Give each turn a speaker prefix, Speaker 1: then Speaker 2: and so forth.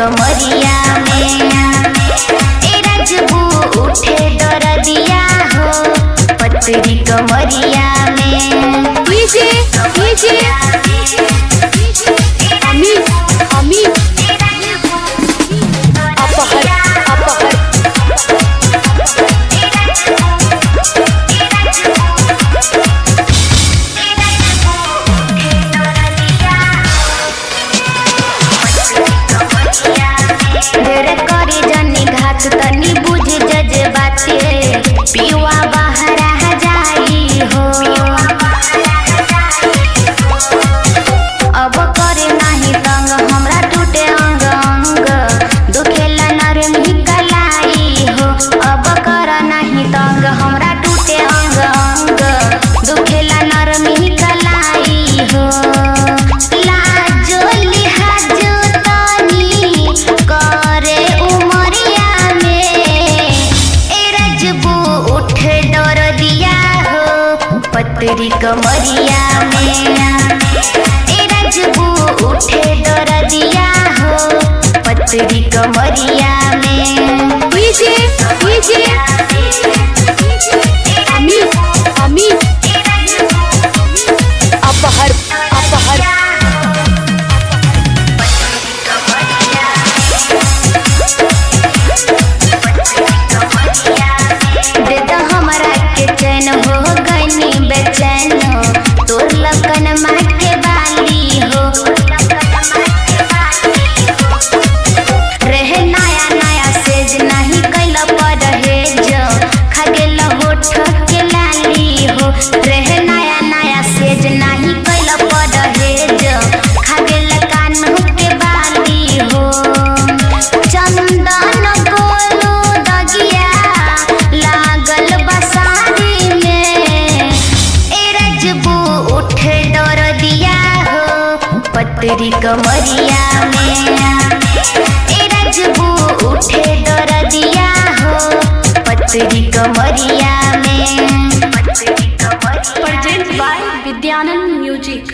Speaker 1: कमरिया में ए राजबू उठे दरदिया हो पतरी कमरिया में।
Speaker 2: डीजे अमित अपहर
Speaker 1: ढेर करी जनी घात तनी बुझ जज बाते पिवा बाहर आ जाई हो। अब करे नाही तंग हमरा टूटे अंग अंग दुखेला नरमी कलाई हो। अब कर नाही तंग हमरा टूटे अंग अंग दुखेला नरमी कलाई हो। लाजो लिहाजो तनी करे उमरिया में ए राजबू उठे दरदिया हो पतरी कमरिया में ए राजबू उठे दरदिया हो पतरी कमरिया में।
Speaker 2: डीजे अमित अपहर
Speaker 1: दे दो हमरा के चैन हो गईनी बेचैन तोर लगन माँ के बाली हो। रहे नया नया सेज नहीं कैल परहेज खा गेल होठ के लाली हो। रहे नया नया सेज नहीं कैल परहेज खा गेल कान के बाली हो। चंदन गोलू दगिया लागल बसारी में ए राजबू उठे दरदिया हो पतरी कमरिया में ए राजबू उठे दरदिया हो पतरी कमरिया में।
Speaker 2: Present by Vidyanand music.